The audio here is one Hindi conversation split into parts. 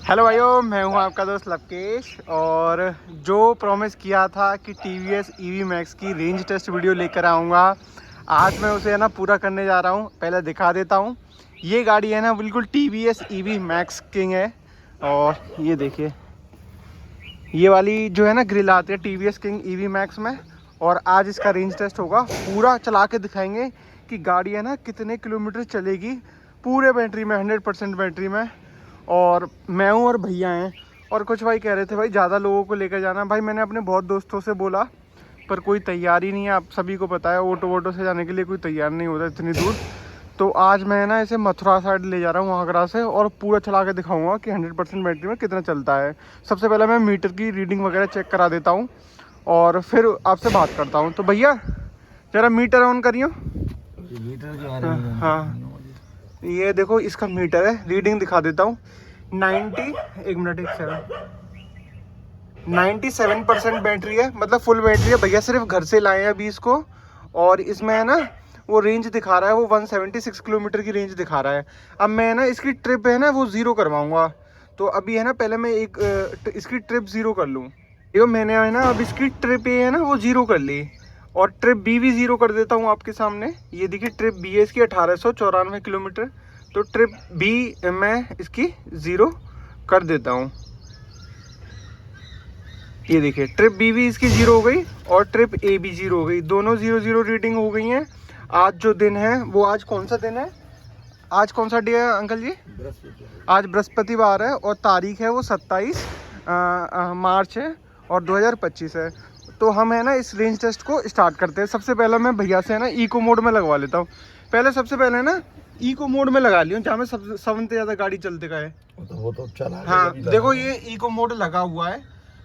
हेलो भाइयों, मैं हूं आपका दोस्त लवकेश। और जो प्रॉमिस किया था कि TVS EV मैक्स की रेंज टेस्ट वीडियो लेकर आऊंगा, आज मैं उसे है ना पूरा करने जा रहा हूं। पहले दिखा देता हूं। ये गाड़ी है ना बिल्कुल TVS EV मैक्स किंग है। और ये देखिए, ये वाली जो है ना ग्रिल आती है TVS किंग EV मैक्स में। और आज इसका रेंज टेस्ट होगा, पूरा चला के दिखाएंगे कि गाड़ी है ना कितने किलोमीटर चलेगी पूरे बैटरी में, 100% बैटरी में। और मैं हूँ और भैया हैं। और कुछ भाई कह रहे थे भाई ज़्यादा लोगों को लेकर जाना। भाई मैंने अपने बहुत दोस्तों से बोला, पर कोई तैयार ही नहीं है। आप सभी को पता है ऑटो से जाने के लिए कोई तैयार नहीं होता इतनी दूर। तो आज मैं ना इसे मथुरा साइड ले जा रहा हूँ आगरा से, और पूरा चला के दिखाऊंगा कि 100% बैटरी में कितना चलता है। सबसे पहले मैं मीटर की रीडिंग वगैरह चेक करा देता हूँ और फिर आपसे बात करता हूँ। तो भैया ज़रा मीटर ऑन करियो। मीटर के बारे में हाँ, ये देखो इसका मीटर है, रीडिंग दिखा देता हूँ। 97% बैटरी है, मतलब फुल बैटरी है। भैया सिर्फ घर से लाए हैं अभी इसको। और इसमें है ना वो रेंज दिखा रहा है, वो 176 किलोमीटर की रेंज दिखा रहा है। अब मैं ना इसकी ट्रिप है ना वो ज़ीरो करवाऊंगा। तो अभी है ना पहले मैं इसकी ट्रिप ज़ीरो कर लूँ। ये मैंने है ना अब इसकी ट्रिप है ना वो ज़ीरो कर ली, और ट्रिप बी भी ज़ीरो कर देता हूँ आपके सामने। ये देखिए ट्रिप बी है इसकी 1894 किलोमीटर। तो ट्रिप बी मैं इसकी ज़ीरो कर देता हूँ। ये देखिए ट्रिप बी भी इसकी ज़ीरो हो गई और ट्रिप ए भी ज़ीरो हो गई। दोनों 0-0 रीडिंग हो गई हैं। आज जो दिन है वो, आज कौन सा दिन है, आज कौन सा डे है अंकल जी? आज बृहस्पतिवार है और तारीख है वो 27 मार्च है और 2025 है। तो हम है ना इस रेंज टेस्ट को स्टार्ट करते हैं। सबसे पहले मैं भैया से है ना इको मोड में लगवा लेता हूँ। सबसे पहले ना इको मोड में लगा लियो, जहाँ में सबसे ज़्यादा गाड़ी चलते का है। वो तो चला। हाँ देखो, ये इको मोड लगा हुआ है।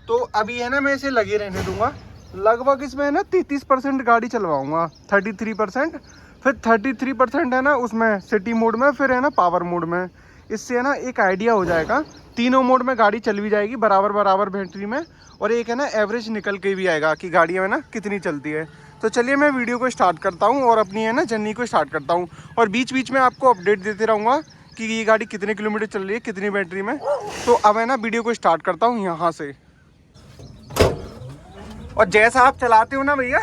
तो अभी है ना मैं इसे लगे रहने दूंगा। लगभग इसमें है ना 33% गाड़ी चलवाऊंगा, 33%। फिर 33% है ना उसमें सिटी मोड में, फिर है ना पावर मोड में। इससे है ना एक आइडिया हो जाएगा। तीनों मोड में गाड़ी चल भी जाएगी बराबर बैटरी में, और एक है ना एवरेज निकल के भी आएगा कि गाड़ी में ना कितनी चलती है। तो चलिए मैं वीडियो को स्टार्ट करता हूँ और अपनी है ना जर्नी को स्टार्ट करता हूँ। और बीच बीच में आपको अपडेट देते रहूँगा कि ये गाड़ी कितने किलोमीटर चल रही है, कितनी बैटरी में। तो अब है ना वीडियो को स्टार्ट करता हूँ यहाँ से। और जैसा आप चलाते हो ना भैया,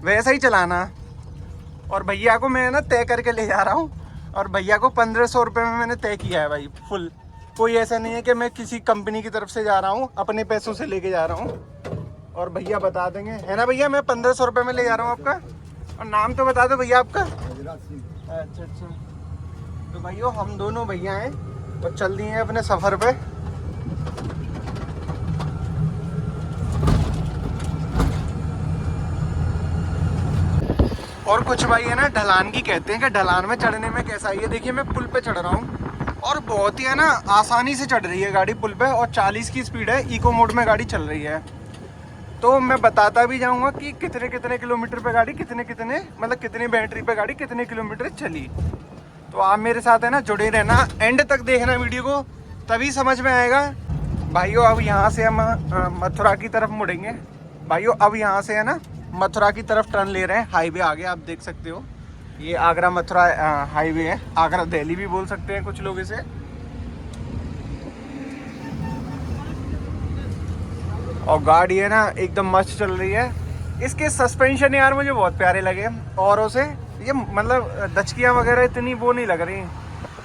वैसा ही चलाना। और भैया को मैं ना तय करके ले जा रहा हूँ, और भैया को 1500 रुपये में मैंने तय किया है भाई, फुल। कोई ऐसा नहीं है कि मैं किसी कंपनी की तरफ से जा रहा हूँ, अपने पैसों से लेके जा रहा हूँ। और भैया बता देंगे, है ना भैया, मैं 1500 रुपये में ले जा रहा हूँ आपका। और नाम तो बता दो भैया आपका। अच्छा। तो भैया हम दोनों भैया हैं और चल दिए हैं अपने सफ़र पे। और कुछ भाई है ना ढलान की कहते हैं कि ढलान में चढ़ने में कैसा है। ये देखिए मैं पुल पे चढ़ रहा हूँ और बहुत ही है ना आसानी से चढ़ रही है गाड़ी पुल पे, और 40 की स्पीड है, इको मोड में गाड़ी चल रही है। तो मैं बताता भी जाऊंगा कि कितने किलोमीटर पे गाड़ी मतलब कितनी बैटरी पे गाड़ी कितने किलोमीटर चली। तो आप मेरे साथ है ना जुड़े रहना, एंड तक देखना वीडियो को, तभी समझ में आएगा। भाइयों अब यहाँ से हम मथुरा की तरफ मुड़ेंगे। भाइयों अब यहाँ से है ना मथुरा की तरफ टर्न ले रहे हैं। हाईवे आगे आप देख सकते हो, ये आगरा मथुरा हाईवे है। आगरा दिल्ली भी बोल सकते हैं कुछ लोग इसे। और गाड़ी है ना एकदम मस्त चल रही है। इसके सस्पेंशन यार मुझे बहुत प्यारे लगे औरों से। ये मतलब दचकियाँ वगैरह इतनी वो नहीं लग रही,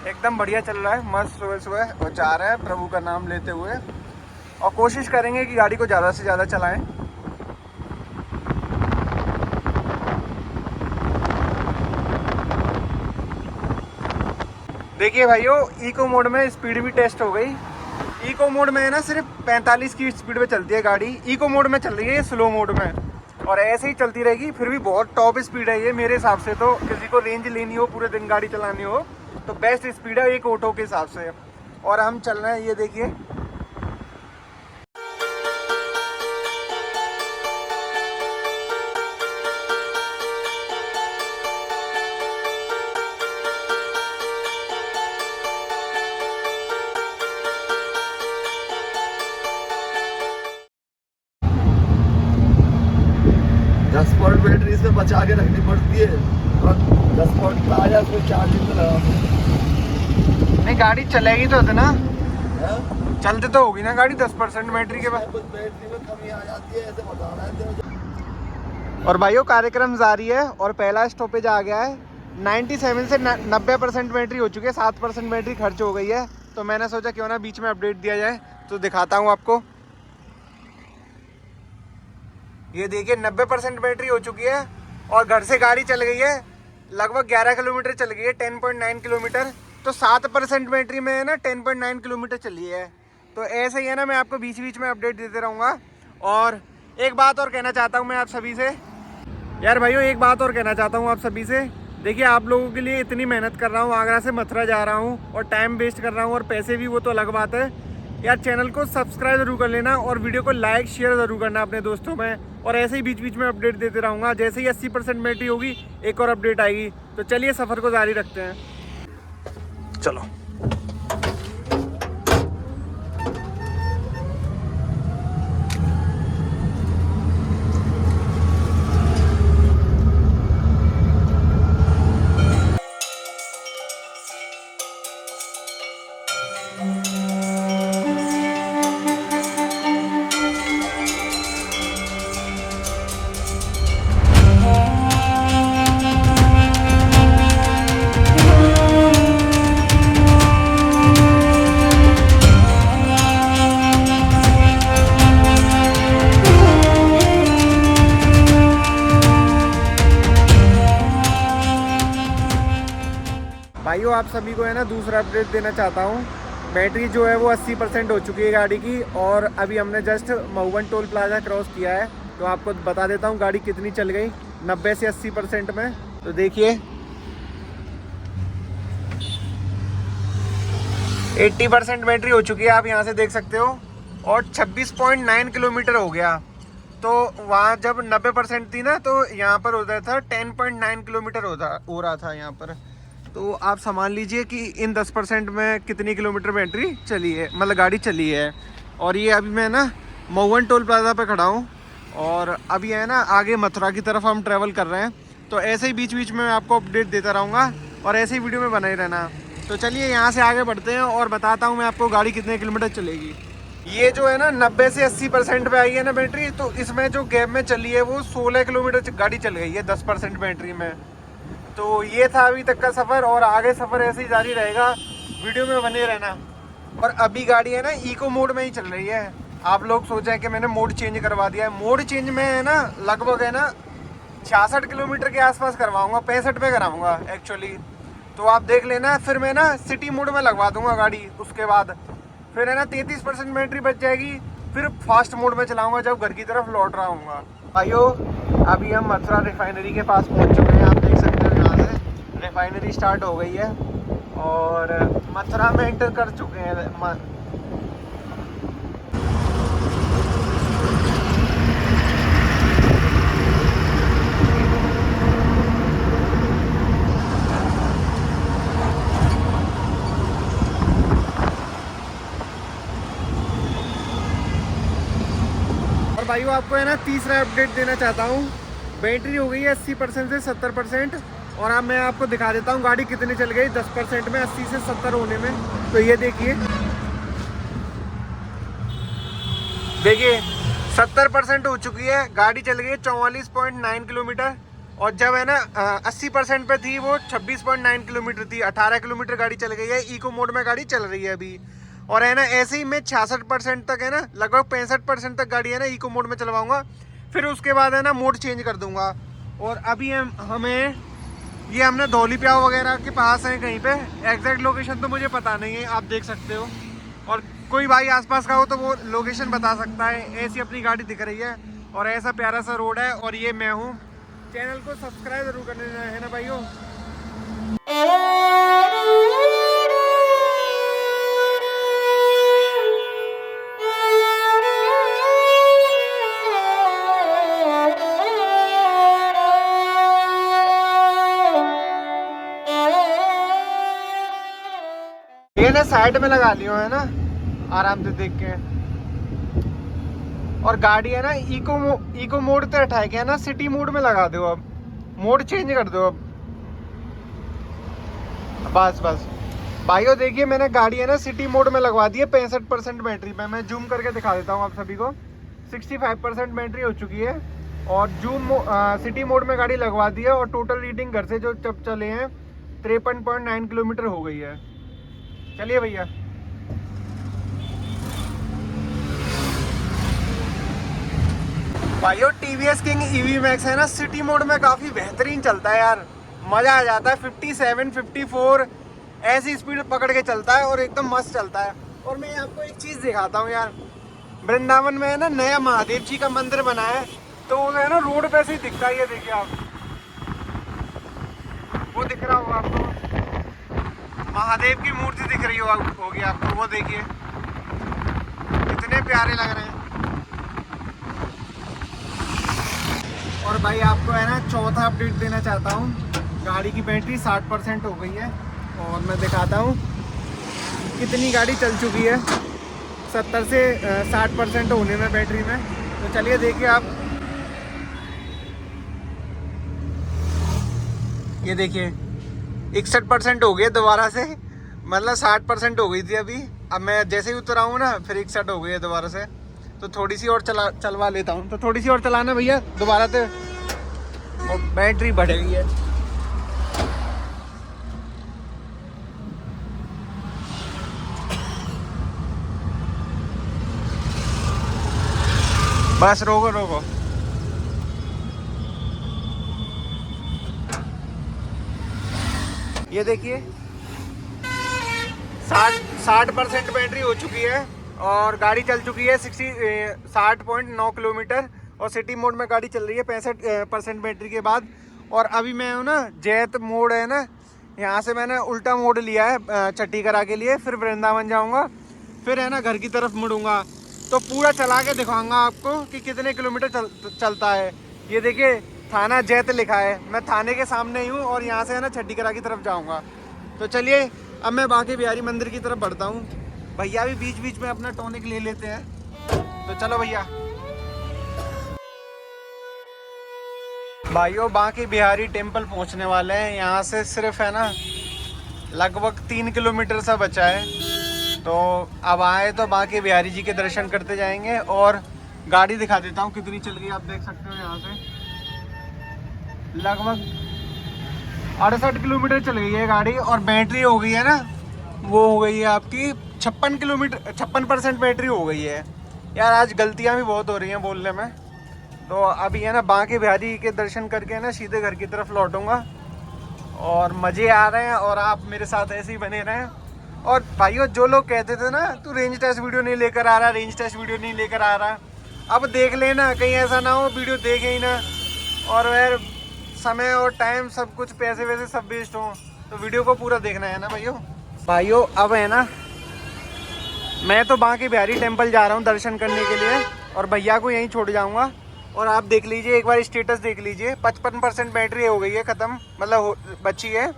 एकदम बढ़िया चल रहा है। मस्त सुबह और जा रहा है प्रभु का नाम लेते हुए। और कोशिश करेंगे कि गाड़ी को ज़्यादा से ज़्यादा चलाएं। देखिए भाइयों, इको मोड में स्पीड भी टेस्ट हो गई। इको मोड में है ना सिर्फ 45 की स्पीड पे चलती है गाड़ी। इको मोड में चल रही है ये स्लो मोड में, और ऐसे ही चलती रहेगी। फिर भी बहुत टॉप स्पीड है ये मेरे हिसाब से। तो किसी को रेंज लेनी हो, पूरे दिन गाड़ी चलानी हो, तो बेस्ट स्पीड है एक ऑटो के हिसाब से। और हम चल रहे हैं, ये देखिए। बैटरी से बचा के रखनी पड़ती है। 10 पॉइंट पे आ जाए तो चार्जिंग में लगा। नहीं गाड़ी चलेगी तो इतना, चलते तो होगी ना गाड़ी 10% बैटरी के बाद। कुछ बैटरी में कमी आ जाती है, ऐसे बता रहा है। और भाइयों कार्यक्रम जारी है और पहला स्टॉपेज आ गया है। 97 से 90% बैटरी हो चुकी है, 7% बैटरी खर्च हो गई है। तो मैंने सोचा क्यों ना बीच में अपडेट दिया जाए, तो दिखाता हूँ आपको। ये देखिए 90% बैटरी हो चुकी है और घर से गाड़ी चल गई है लगभग 11 किलोमीटर चल गई है, 10.9 किलोमीटर। तो 7% बैटरी में है ना 10.9 किलोमीटर चली है। तो ऐसे ही है ना, मैं आपको बीच बीच में अपडेट देते रहूँगा। और एक बात और कहना चाहता हूँ मैं आप सभी से, यार भाइयों एक बात और कहना चाहता हूँ आप सभी से। देखिए आप लोगों के लिए इतनी मेहनत कर रहा हूँ, आगरा से मथुरा जा रहा हूँ और टाइम वेस्ट कर रहा हूँ और पैसे भी, वो तो अलग बात है। यार चैनल को सब्सक्राइब ज़रूर कर लेना और वीडियो को लाइक शेयर ज़रूर करना अपने दोस्तों में। और ऐसे ही बीच बीच में अपडेट देते रहूँगा। जैसे ही 80% बैटरी होगी एक और अपडेट आएगी। तो चलिए सफ़र को जारी रखते हैं, चलो। भाइयों आप सभी को है ना दूसरा अपडेट देना चाहता हूँ। बैटरी जो है वो 80% हो चुकी है गाड़ी की और अभी हमने जस्ट मऊवन टोल प्लाजा क्रॉस किया है। तो आपको बता देता हूँ गाड़ी कितनी चल गई 90 से 80% में। तो देखिए 80% बैटरी हो चुकी है, आप यहाँ से देख सकते हो। और 26.9 किलोमीटर हो गया। तो वहाँ जब 90% थी ना तो यहाँ पर हो रहा था 10.9 किलोमीटर हो रहा था यहाँ पर। तो आप समझ लीजिए कि इन 10% में कितनी किलोमीटर बैटरी चली है, मतलब गाड़ी चली है। और ये अभी मैं ना मऊवन टोल प्लाजा पे खड़ा हूँ और अभी है ना आगे मथुरा की तरफ हम ट्रैवल कर रहे हैं। तो ऐसे ही बीच बीच में मैं आपको अपडेट देता रहूँगा और ऐसे ही वीडियो में बना ही रहना। तो चलिए यहाँ से आगे बढ़ते हैं और बताता हूँ मैं आपको गाड़ी कितने किलोमीटर चलेगी। ये जो है ना 90 से 80% पे आई है ना बैटरी, तो इसमें जो गैप में चली है वो 16 किलोमीटर गाड़ी चल गई है 10% बैटरी में। तो ये था अभी तक का सफ़र और आगे सफ़र ऐसे ही जारी रहेगा, वीडियो में बने रहना। और अभी गाड़ी है ना इको मोड में ही चल रही है। आप लोग सोचें कि मैंने मोड चेंज करवा दिया है। मोड चेंज में है ना लगभग है ना 66 किलोमीटर के आसपास करवाऊंगा, 65 पे कराऊंगा एक्चुअली। तो आप देख लेना, फिर मैं ना सिटी मोड में लगवा दूंगा गाड़ी। उसके बाद फिर है ना 33% बैटरी बच जाएगी, फिर फास्ट मोड में चलाऊंगा जब घर की तरफ लौट रहा हूँ। भाइयों अभी हम मथुरा रिफाइनरी के पास पहुँच चुके हैं। आप देख सकते हो यहाँ से रिफाइनरी स्टार्ट हो गई है और मथुरा में एंटर कर चुके हैं। और भाइयों आपको है ना तीसरा अपडेट देना चाहता हूँ। बैटरी हो गई है 80% से 70% और अब मैं आपको दिखा देता हूँ गाड़ी कितनी चल गई 10% में 80 से 70 होने में। तो ये देखिए 70% हो चुकी है, गाड़ी चल गई है 44.9 किलोमीटर। और जब है ना 80% पे थी वो 26.9 किलोमीटर थी, 18 किलोमीटर गाड़ी चल गई है। इको मोड में गाड़ी चल रही है अभी। और है ना ऐसे ही मैं 66% तक है ना लगभग 65% तक गाड़ी है ना इको मोड में चलवाऊंगा। फिर उसके बाद है ना मोड चेंज कर दूंगा। और अभी हमें ये हमने धौली प्याव वगैरह के पास है कहीं पे, एग्जैक्ट लोकेशन तो मुझे पता नहीं है, आप देख सकते हो। और कोई भाई आसपास का हो तो वो लोकेशन बता सकता है। ऐसी अपनी गाड़ी दिख रही है और ऐसा प्यारा सा रोड है और ये मैं हूँ। चैनल को सब्सक्राइब जरूर कर लेना है ना भाइयों। ये ना साइड में लगा लियो है ना आराम से देख के। और गाड़ी है ना इको मोड पे उठा के है ना सिटी मोड में लगा दो। अब मोड चेंज कर दो अब, बस भाइयों देखिए मैंने गाड़ी है ना सिटी मोड में लगवा दी है 65% बैटरी पे। मैं जूम करके दिखा देता हूँ आप सभी को। 65% बैटरी हो चुकी है और सिटी मोड में गाड़ी लगवा दी है और टोटल रीडिंग घर से जो जब चले हैं 53.9 किलोमीटर हो गई है। चलिए भैया। भाइयों TVS किंग EV मैक्स है ना सिटी मोड में काफ़ी बेहतरीन चलता है यार, मज़ा आ जाता है। 57, 54 ऐसी स्पीड पकड़ के चलता है और एकदम मस्त चलता है। और मैं आपको एक चीज़ दिखाता हूँ यार, वृंदावन में है ना नया महादेव जी का मंदिर बना है, तो वो है ना रोड पे से ही दिखता है। ये देखिए आप, वो दिख रहा होगा आपको, महादेव की मूर्ति दिख रही होगी आपको, वो देखिए कितने प्यारे लग रहे हैं। और भाई आपको है ना चौथा अपडेट देना चाहता हूँ, गाड़ी की बैटरी 60% हो गई है और मैं दिखाता हूँ कितनी गाड़ी चल चुकी है 70 से 60% होने में बैटरी में। तो चलिए देखिए आप, ये देखिए 61% हो गई दोबारा से, मतलब 60% हो गई थी अभी। अब मैं जैसे ही उतरा हूँ ना फिर 61 हो गई है दोबारा से। तो थोड़ी सी और चलवा लेता हूँ, तो थोड़ी सी और चलाना भैया दोबारा से और बैटरी बढ़ेगी है। बस रोको रोको। ये देखिए 60% बैटरी हो चुकी है और गाड़ी चल चुकी है 60.9 किलोमीटर और सिटी मोड में गाड़ी चल रही है 65% बैटरी के बाद। और अभी मैं हूँ ना जैत मोड है ना, यहाँ से मैंने उल्टा मोड लिया है छठी करा के लिए, फिर वृंदावन जाऊँगा, फिर है ना घर की तरफ मुड़ूंगा, तो पूरा चला के दिखाऊंगा आपको कि कितने किलोमीटर चलता है। ये देखिए थाना जैत लिखा है, मैं थाने के सामने ही हूँ और यहाँ से है ना छठी करा की तरफ जाऊँगा। तो चलिए अब मैं बांके बिहारी मंदिर की तरफ बढ़ता हूँ। भैया भी बीच बीच में अपना टॉनिक ले लेते हैं, तो चलो भैया। भाइयों बांके बिहारी टेम्पल पहुँचने वाले हैं, यहाँ से सिर्फ है ना लगभग 3 किलोमीटर सा बचा है। तो अब आए तो बांके बिहारी जी के दर्शन करते जाएंगे और गाड़ी दिखा देता हूँ कितनी चल गई। आप देख सकते हो यहाँ से लगभग 68 किलोमीटर चल गई है गाड़ी और बैटरी हो गई है ना, वो हो गई है आपकी 56% बैटरी हो गई है। यार आज गलतियाँ भी बहुत हो रही हैं बोलने में। तो अभी है ना बांके बिहारी के दर्शन करके ना सीधे घर की तरफ लौटूंगा और मज़े आ रहे हैं और आप मेरे साथ ऐसे ही बने रहें। और भाइयों जो लोग कहते थे ना तू रेंज टेस्ट वीडियो नहीं लेकर आ रहा, रेंज टेस्ट वीडियो नहीं लेकर आ रहा, अब देख लेना, कहीं ऐसा ना हो वीडियो देखे ही ना और यार समय और टाइम सब कुछ पैसे वैसे सब वेस्ट हो। तो वीडियो को पूरा देखना है ना भाइयों। अब है ना मैं तो बांके बिहारी टेम्पल जा रहा हूँ दर्शन करने के लिए और भैया को यहीं छोड़ जाऊँगा। और आप देख लीजिए एक बार स्टेटस देख लीजिए, 55% बैटरी हो गई है ख़त्म, मतलब बची है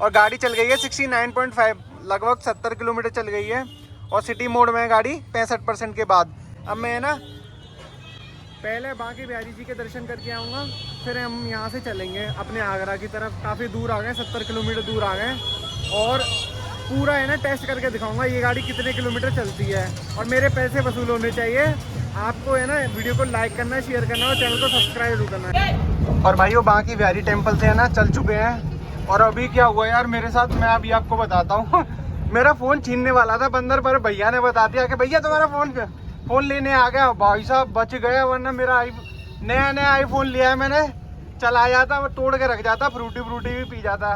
और गाड़ी चल गई है 69.5, लगभग 70 किलोमीटर चल गई है और सिटी मोड में है गाड़ी 65% के बाद। अब मैं ना पहले बांके बिहारी जी के दर्शन करके आऊँगा, फिर हम यहाँ से चलेंगे अपने आगरा की तरफ। काफ़ी दूर आ गए, 70 किलोमीटर दूर आ गए और पूरा है ना टेस्ट करके दिखाऊंगा ये गाड़ी कितने किलोमीटर चलती है और मेरे पैसे वसूल होने चाहिए। आपको है ना वीडियो को लाइक करना है, शेयर करना है और चैनल को सब्सक्राइब जरूर करना है। और भाइयों बांके बिहारी टेम्पल से है ना चल चुके हैं और अभी क्या हुआ यार मेरे साथ, मैं अभी आपको बताता हूँ। मेरा फ़ोन छीनने वाला था बंदर, पर भैया ने बता दिया कि भैया तुम्हारा फ़ोन लेने आ गया। भाई साहब बच गए, वरना मेरा नया आईफोन लिया है मैंने, चला जाता वो तोड़ के रख जाता, फ्रूटी भी पी जाता।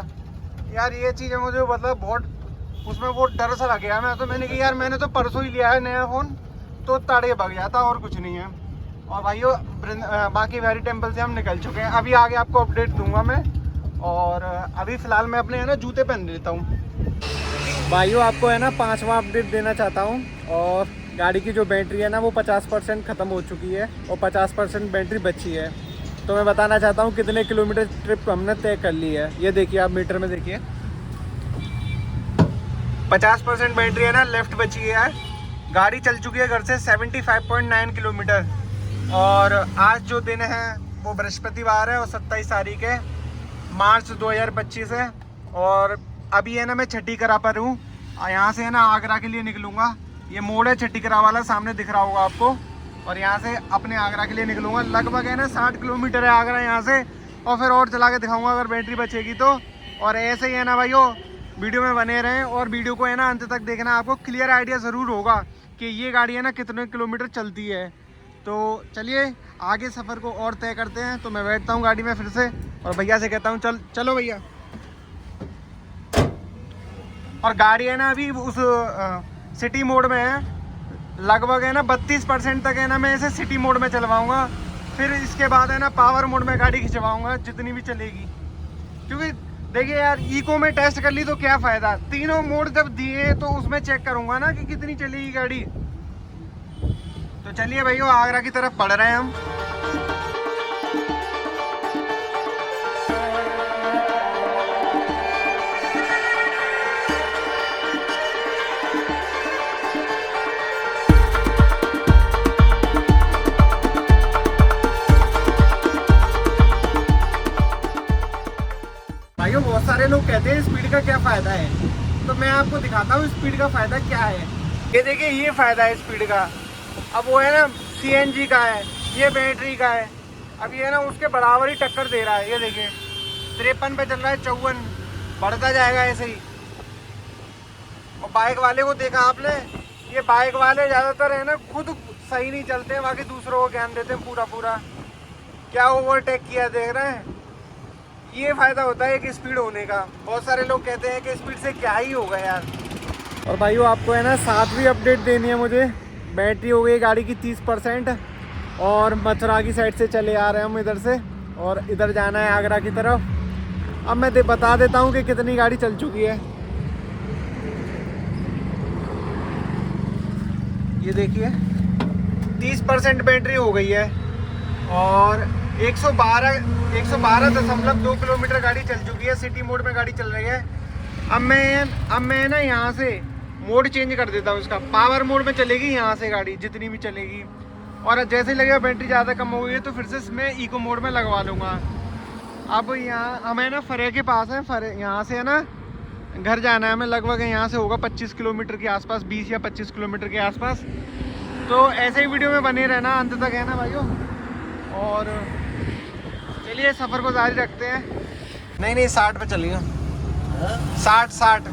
यार ये चीज़ें मुझे मतलब बहुत उसमें वो डर सा लग गया। मैं तो मैंने कहा यार मैंने तो परसों ही लिया है नया फ़ोन, तो ताड़े भग जाता और कुछ नहीं है। और भाइयों बांके बिहारी टेम्पल से हम निकल चुके हैं, अभी आगे आपको अपडेट दूंगा मैं। और अभी फ़िलहाल मैं अपने है ना जूते पहन लेता हूँ। भाइयों आपको है ना 5वां अपडेट देना चाहता हूँ। और गाड़ी की जो बैटरी है ना वो 50% ख़त्म हो चुकी है और 50% बैटरी बची है। तो मैं बताना चाहता हूँ कितने किलोमीटर ट्रिप हमने तय कर ली है। ये देखिए आप मीटर में देखिए 50% बैटरी है ना लेफ्ट बची है। गाड़ी चल चुकी है घर से 75.9 किलोमीटर। और आज जो दिन है वो बृहस्पतिवार है और 27 तारीख है मार्च 2025 है। और अभी है ना मैं छठीकरा पर हूँ और यहाँ से है ना आगरा के लिए निकलूँगा। ये मोड़ है छठीकरा वाला, सामने दिख रहा होगा आपको। और यहाँ से अपने आगरा के लिए निकलूँगा। लगभग है ना 60 किलोमीटर है आगरा यहाँ से, और फिर और चला के दिखाऊँगा अगर बैटरी बचेगी तो। और ऐसे ही है ना भाइयों, वीडियो में बने रहें और वीडियो को है ना अंत तक देखना। आपको क्लियर आइडिया ज़रूर होगा कि ये गाड़ी है ना कितने किलोमीटर चलती है। तो चलिए आगे सफ़र को और तय करते हैं। तो मैं बैठता हूँ गाड़ी में फिर से और भैया से कहता हूँ चलो भैया। और गाड़ी है ना अभी उस सिटी मोड में है। लगभग है ना 32% तक है ना मैं इसे सिटी मोड में चलवाऊँगा। फिर इसके बाद है ना पावर मोड में गाड़ी खिंचवाऊँगा जितनी भी चलेगी। क्योंकि देखिए यार, इको में टेस्ट कर ली तो क्या फ़ायदा, तीनों मोड जब दिए तो उसमें चेक करूँगा ना कि कितनी चलेगी गाड़ी। तो चलिए भैया आगरा की तरफ बढ़ रहे हैं हम। भाइयों बहुत सारे लोग कहते हैं स्पीड का क्या फ़ायदा है, तो मैं आपको दिखाता हूँ स्पीड का फ़ायदा क्या है। ये देखिए, ये फ़ायदा है स्पीड का। अब वो है ना CNG का है, ये बैटरी का है। अब ये ना उसके बराबर ही टक्कर दे रहा है। ये देखिए 53 पे चल रहा है, 54 बढ़ता जाएगा ऐसे ही। और बाइक वाले को देखा आपने, ये बाइक वाले ज़्यादातर है ना खुद सही नहीं चलते हैं, बाकी दूसरों को ज्ञान देते हैं पूरा। क्या ओवरटेक किया देख रहे हैं। ये फ़ायदा होता है कि स्पीड होने का। बहुत सारे लोग कहते हैं कि स्पीड से क्या ही होगा यार। और भाइयों आपको है ना 7वीं अपडेट देनी है मुझे। बैटरी हो गई गाड़ी की 30% और मथुरा की साइड से चले आ रहे हैं हम इधर से, और इधर जाना है आगरा की तरफ। अब मैं बता देता हूँ कि कितनी गाड़ी चल चुकी है। ये देखिए 30% बैटरी हो गई है और 112.2 किलोमीटर गाड़ी चल चुकी है। सिटी मोड में गाड़ी चल रही है। अब मैं ना यहाँ से मोड चेंज कर देता हूँ इसका। पावर मोड में चलेगी यहाँ से गाड़ी जितनी भी चलेगी, और जैसे ही लगेगा बैटरी ज़्यादा कम हो गई है तो फिर से मैं इको मोड में लगवा लूँगा। अब यहाँ हमें ना फरे के पास है, यहाँ से है ना घर जाना है हमें। लगभग यहाँ से होगा 25 किलोमीटर के आसपास, 20 या 25 किलोमीटर के आसपास। तो ऐसे ही वीडियो में बने रहना अंत तक, है ना भाइयों। और चलिए सफ़र को जारी रखते हैं। नहीं 60 पे चलिए। 60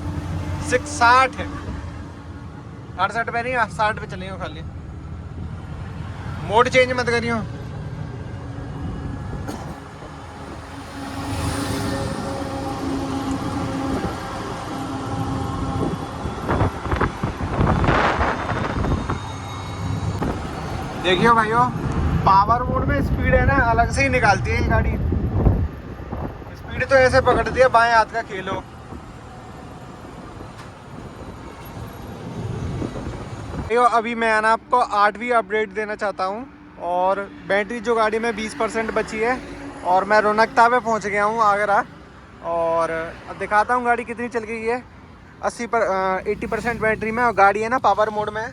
68 पे नहीं, 60 पे चलिए खाली। मोड चेंज मत करियो। देखियो भाइयों, पावर मोड में स्पीड है ना अलग से ही निकालती है ये गाड़ी। स्पीड तो ऐसे पकड़ती है बाएं हाथ का खेलो। अभी मैं ना आपको 8वीं अपडेट देना चाहता हूँ। और बैटरी जो गाड़ी में 20% बची है और मैं रौनकता पे पहुँच गया हूँ आगरा। और अब दिखाता हूँ गाड़ी कितनी चल गई है। 80% बैटरी में, और गाड़ी है ना पावर मोड में।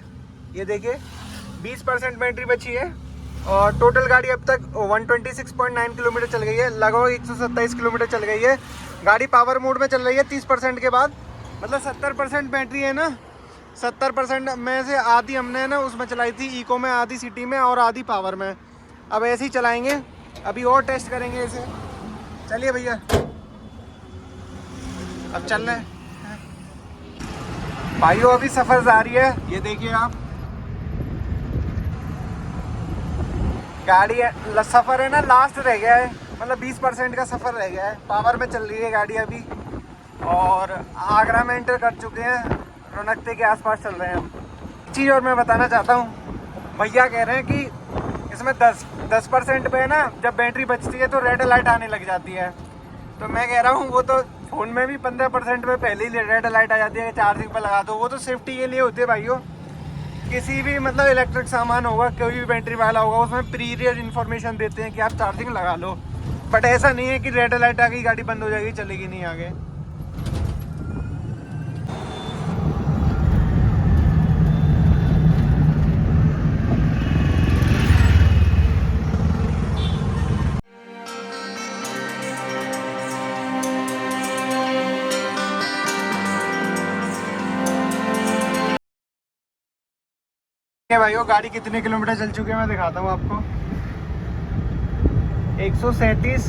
ये देखिए 20% बैटरी बची है और टोटल गाड़ी अब तक 126.9 किलोमीटर चल गई है। लगभग 127 किलोमीटर चल गई है। गाड़ी पावर मोड में चल रही है 30% के बाद। मतलब 70% बैटरी है ना। 70% में से आधी हमने ना उसमें चलाई थी इको में, आधी सिटी में और आधी पावर में। अब ऐसे ही चलाएंगे, अभी और टेस्ट करेंगे इसे। चलिए भैया अब चल रहे हैं भाइयों। अभी सफ़र जारी है। ये देखिए आप, गाड़ी सफ़र है ना लास्ट रह गया है। मतलब 20% का सफ़र रह गया है। पावर में चल रही है गाड़ी अभी। और आगरा में एंटर कर चुके हैं, रौनकते के आसपास चल रहे हैं हम। चीज़ और मैं बताना चाहता हूँ, भैया कह रहे हैं कि इसमें 10% पे है ना जब बैटरी बचती है तो रेड लाइट आने लग जाती है। तो मैं कह रहा हूँ वो तो फ़ोन में भी 15% पे पहले ही रेड लाइट आ जाती है, चार्जिंग पर लगा दो। वो तो सेफ्टी के लिए होती है भाइयों। किसी भी मतलब इलेक्ट्रिक सामान होगा, कोई भी बैटरी वाला होगा, उसमें प्रीवियस इन्फॉर्मेशन देते हैं कि आप चार्जिंग लगा लो। बट ऐसा नहीं है कि रेड लाइट आ गई गाड़ी बंद हो जाएगी, चलेगी नहीं आगे। भाइयों गाड़ी कितने किलोमीटर चल चुकी है मैं दिखाता हूँ आपको। 137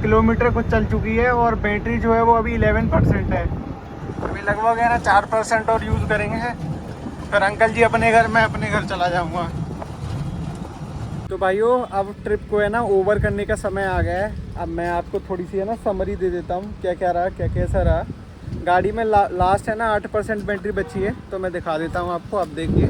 किलोमीटर कुछ चल चुकी है और बैटरी जो है वो अभी 11% है। अभी लगभग है ना 4% और यूज़ करेंगे, फिर अंकल जी अपने घर, मैं अपने घर चला जाऊँगा। तो भाइयों अब ट्रिप को है ना ओवर करने का समय आ गया है। अब मैं आपको थोड़ी सी है ना समरी दे देता हूँ क्या क्या रहा, क्या कैसा रहा। गाड़ी में लास्ट है ना 8% बैटरी बची है, तो मैं दिखा देता हूँ आपको। अब देखिए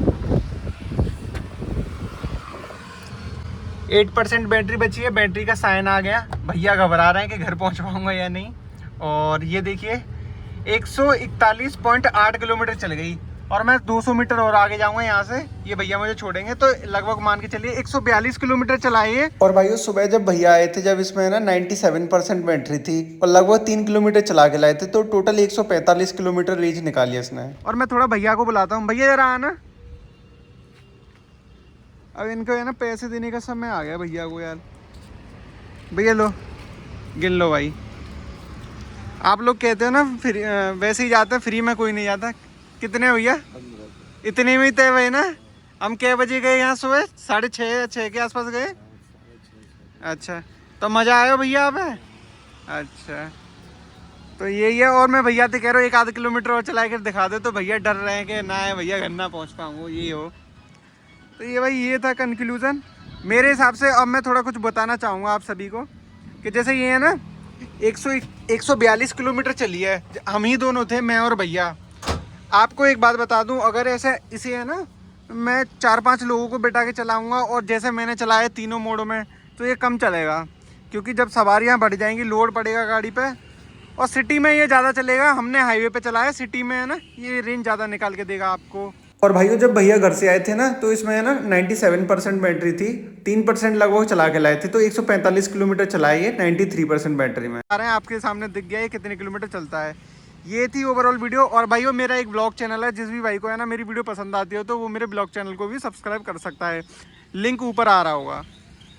8% बैटरी बची है, बैटरी का साइन आ गया। भैया घबरा रहे हैं कि घर पहुँच पाऊँगा या नहीं। और ये देखिए 141.8 किलोमीटर चल गई और मैं 200 मीटर और आगे जाऊंगा यहाँ से, ये भैया मुझे छोड़ेंगे। तो लगभग मान के चलिए 142 किलोमीटर चलाई है। और भाइयों सुबह जब भैया आए थे, जब इसमें ना 97% बैटरी थी और लगभग 3 किलोमीटर चला के लाए थे, तो टोटल 145 किलोमीटर रेंज निकाली इसने। और मैं थोड़ा भैया को बुलाता हूँ। भैया जरा आना, अब इनको है ना पैसे देने का समय आ गया भैया को यार। भैया लो गिन लो भाई। आप लोग कहते हो ना फ्री, वैसे ही जाते हैं, फ्री में कोई नहीं जाता। कितने भैया? इतने में ही तय हुए ना। हम क्या बजे गए यहाँ सुबह? 6:30 के आसपास गए। अच्छा तो मज़ा आया भैया आप? अच्छा तो यही है। और मैं भैया से कह रहा हूँ 1 आध किलोमीटर और चला कर दिखा दे, तो भैया डर रहे हैं कि ना है भैया घर ना पहुँच पाऊँगा, ये हो। तो ये भाई ये था कंक्लूज़न मेरे हिसाब से। अब मैं थोड़ा कुछ बताना चाहूँगा आप सभी को कि जैसे ये है ना 142 किलोमीटर चली है, हम ही दोनों थे, मैं और भैया। आपको एक बात बता दूं, अगर ऐसे इसे है ना मैं 4-5 लोगों को बिठा के चलाऊंगा और जैसे मैंने चलाया तीनों मोडों में, तो ये कम चलेगा, क्योंकि जब सवारियां बढ़ जाएंगी लोड पड़ेगा गाड़ी पे। और सिटी में ये ज़्यादा चलेगा। हमने हाईवे पे चलाया, सिटी में है ना ये रेंज ज़्यादा निकाल के देगा आपको। और भाइयों जब भैया घर से आए थे ना, तो इसमें है ना 97% बैटरी थी, 3% लगभग चला के लाए थे, तो 145 किलोमीटर चलाई है 93% बैटरी में। आ रहे हैं आपके सामने दिख गया है कितने किलोमीटर चलता है। ये थी ओवरऑल वीडियो। और भाइयों मेरा एक ब्लॉग चैनल है, जिस भी भाई को है ना मेरी वीडियो पसंद आती हो तो वो मेरे ब्लॉग चैनल को भी सब्सक्राइब कर सकता है, लिंक ऊपर आ रहा होगा।